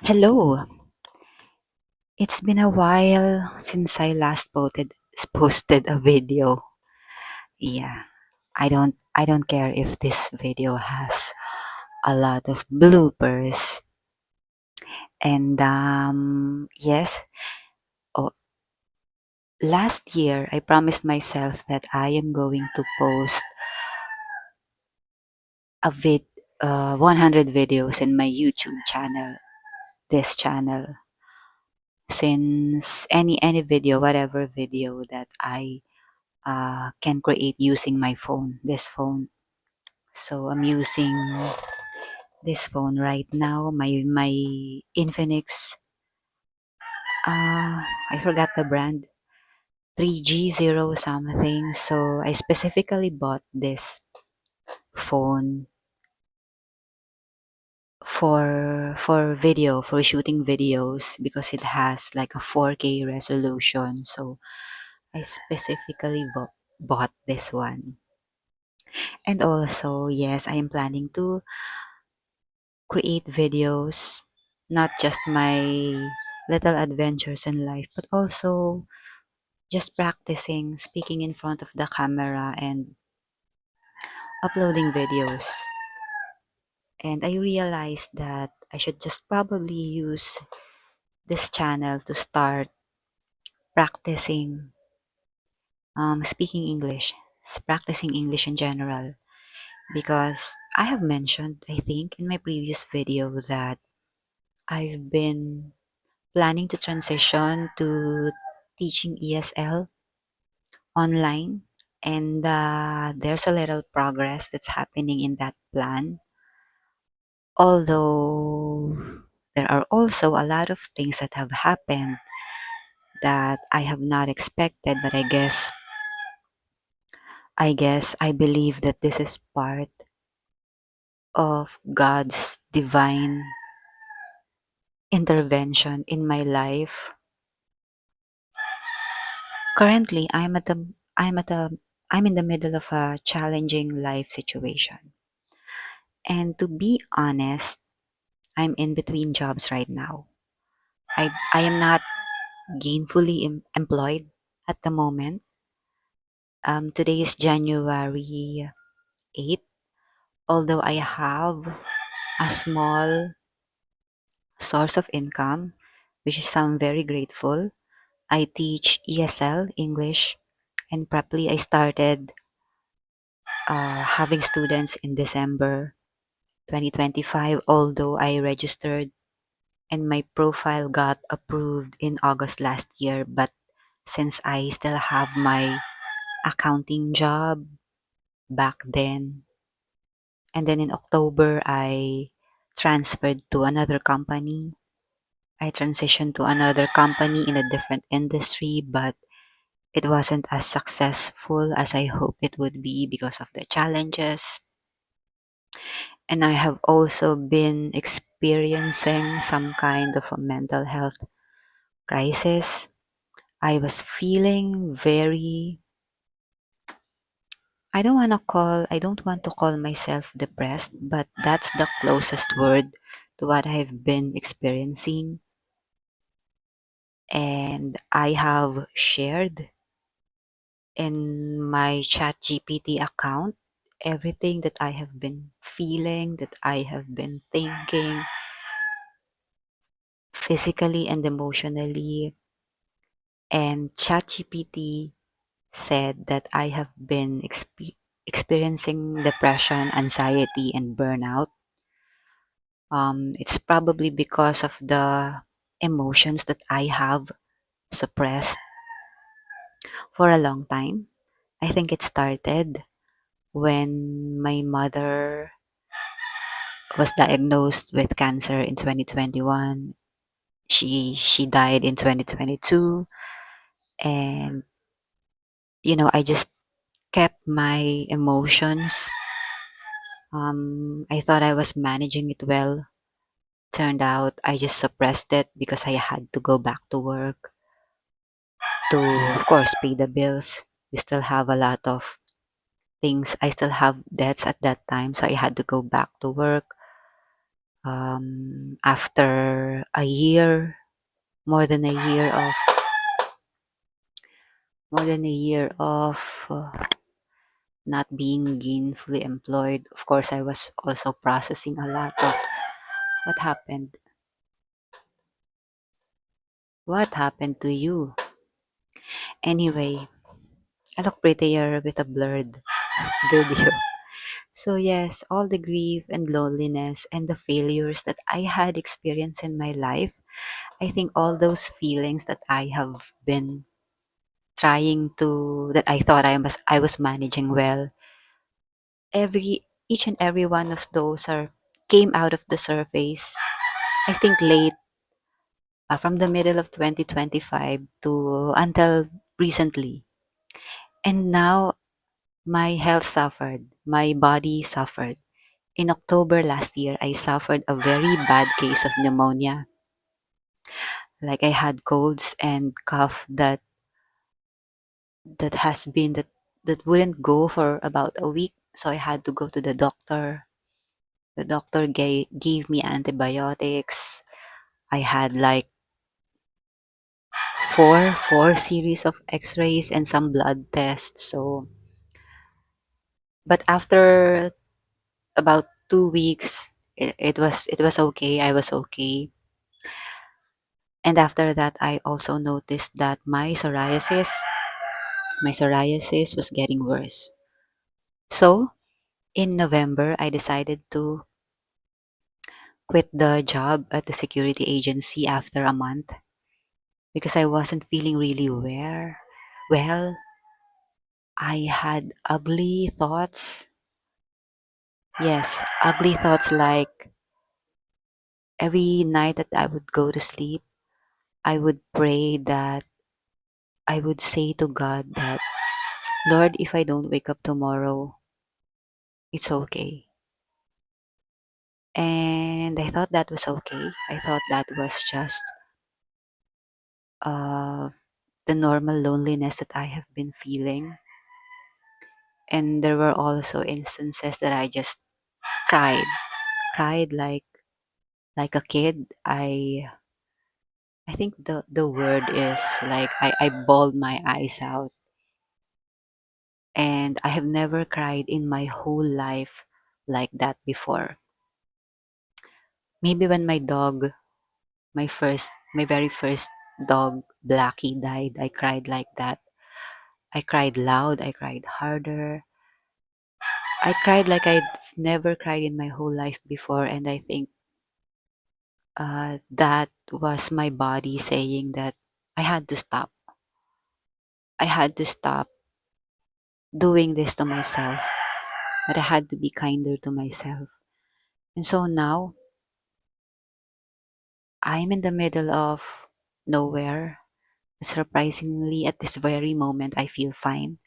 Hello. It's been a while since I last posted a video. Yeah. I don't care if this video has a lot of bloopers. And yes, oh, last year I promised myself that I am going to post a 100 videos in my YouTube channel, this channel. Since any video, whatever video that I can create using my phone, this phone. So I'm using this phone right now, my Infinix. I forgot the brand, 3G0 something. So I specifically bought this phone for shooting videos because it has like a 4K resolution. So I specifically bought this one. And also, yes, I am planning to create videos, not just my little adventures in life, but also just practicing speaking in front of the camera and uploading videos. And I realized that I should just probably use this channel to start practicing speaking English, practicing English in general. Because I have mentioned, I think, in my previous video that I've been planning to transition to teaching ESL online, and there's a little progress that's happening in that plan. Although there are also a lot of things that have happened that I have not expected, but I believe that this is part of God's divine intervention in my life. Currently, I'm in the middle of a challenging life situation. And to be honest, I'm in between jobs right now. I am not gainfully employed at the moment. Today is January 8th. Although I have a small source of income, which is I'm very grateful. I teach ESL, English, and properly I started having students in December 2025, although I registered and my profile got approved in August last year. But since I still have my accounting job back then, and then in October, I transferred to another company. I transitioned to another company in a different industry, but it wasn't as successful as I hoped it would be because of the challenges. And I have also been experiencing some kind of a mental health crisis. I was feeling very I don't want to call myself depressed, but that's the closest word to what I've been experiencing. And I have shared in my ChatGPT account everything that I have been feeling, that I have been thinking physically and emotionally. And ChatGPT said that I have been experiencing depression, anxiety, and burnout. It's probably because of the emotions that I have suppressed for a long time. I think it started when my mother was diagnosed with cancer in 2021. She died in 2022, and I just kept my emotions. I thought I was managing it well. Turned out I just suppressed it because I had to go back to work to, of course, pay the bills. We still have a lot of things. I still have debts at that time, so I had to go back to work after a year, more than a year of, more than a year of not being gainfully employed. Of course, I was also processing a lot of what happened. What happened to you? Anyway, I look prettier with a blurred video. So, yes, all the grief and loneliness and the failures that I had experienced in my life, I think all those feelings that I have been trying to, that I thought I was managing well, each and every one of those are came out of the surface. I think late, from the middle of 2025 to until recently. And now my health suffered, my body suffered. In October last year, I suffered a very bad case of pneumonia. Like I had colds and cough that wouldn't go for about a week. So I had to go to the doctor. The doctor gave me antibiotics. I had like four series of x-rays and some blood tests. So but after about 2 weeks, it was okay. I was okay. And after that, I also noticed that my psoriasis was getting worse. So in November, I decided to quit the job at the security agency after a month because I wasn't feeling really well. I had ugly thoughts. Yes, ugly thoughts like every night that I would go to sleep, I would pray that I would say to God that, Lord, if I don't wake up tomorrow, it's okay. And I thought that was okay. I thought that was just uh, the normal loneliness that I have been feeling. And there were also instances that I just cried, cried like a kid. I think the word is like I bawled my eyes out, and I have never cried in my whole life like that before. Maybe when my very first dog, Blackie, died, I cried like that. I cried loud, I cried harder. I cried like I'd never cried in my whole life before, and I think that was my body saying that I had to stop. I had to stop doing this to myself, that I had to be kinder to myself. And so now I'm in the middle of nowhere. Surprisingly, at this very moment, I feel fine.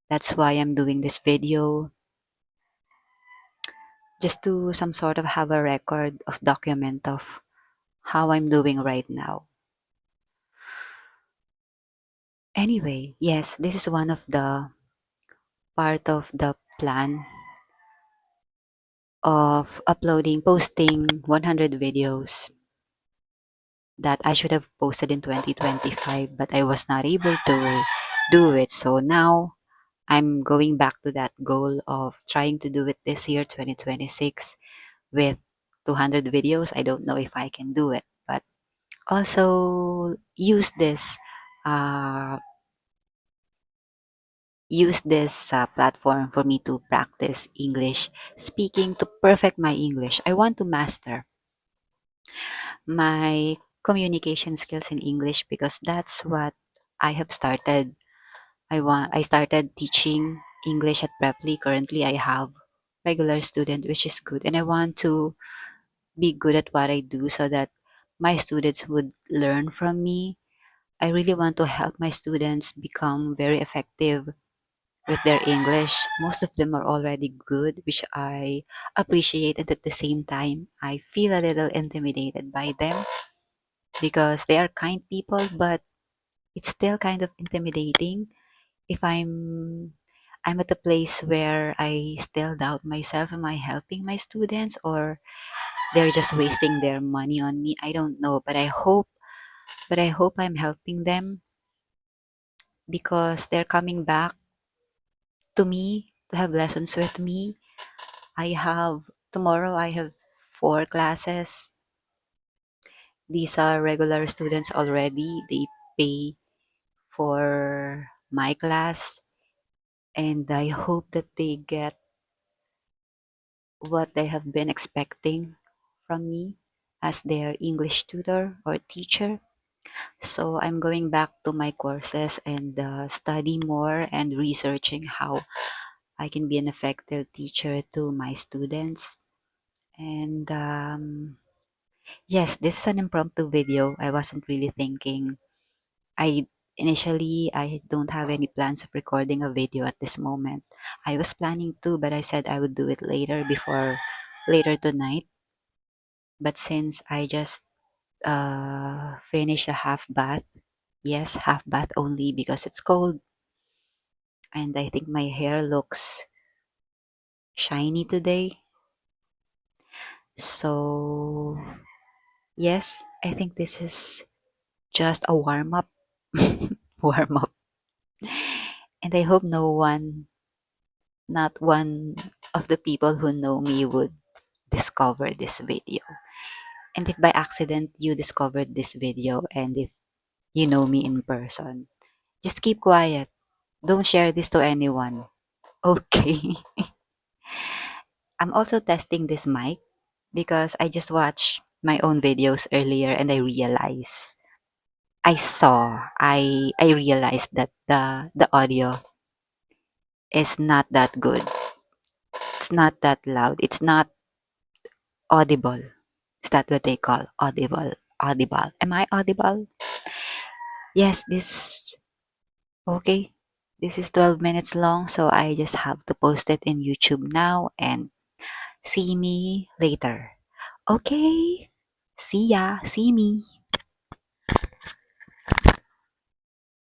That's why I'm doing this video, just to some sort of have a record of document of how I'm doing right now. Anyway, yes, this is one of the part of the plan of posting 100 videos that I should have posted in 2025, but I was not able to do it. So now I'm going back to that goal of trying to do it this year, 2026, with 200 videos. I don't know if I can do it, but also uh, use this platform for me to practice English speaking, to perfect my English. I want to master my communication skills in English because that's what I have started. I started teaching English at Preply. Currently I have regular student, which is good, and I want to be good at what I do so that my students would learn from me. I really want to help my students become very effective with their English. Most of them are already good, which I appreciate, and at the same time, I feel a little intimidated by them because they are kind people, but it's still kind of intimidating if I'm at a place where I still doubt myself. Am I helping my students, or they're just wasting their money on me. I don't know, but I hope I'm helping them because they're coming back to me to have lessons with me. I have tomorrow I have 4 classes. These are regular students already. They pay for my class, and I hope that they get what they have been expecting from me as their English tutor or teacher. So I'm going back to my courses and study more and researching how I can be an effective teacher to my students. And yes, this is an impromptu video. I wasn't really thinking. I I don't have any plans of recording a video at this moment. I was planning to, but I said I would do it later tonight. But since I just finished a half bath, yes, half bath only because it's cold, and I think my hair looks shiny today. So yes, I think this is just a warm up. Warm up. And I hope not one of the people who know me would discover this video. And if by accident you discovered this video and if you know me in person, just keep quiet. Don't share this to anyone. Okay. I'm also testing this mic because I just watched my own videos earlier and I realized that the audio is not that good. It's not that loud. It's not audible. Is that what they call audible? Audible. Am I audible? Yes, this okay. This is 12 minutes long, so I just have to post it in YouTube now and see me later. Okay. See ya. See me.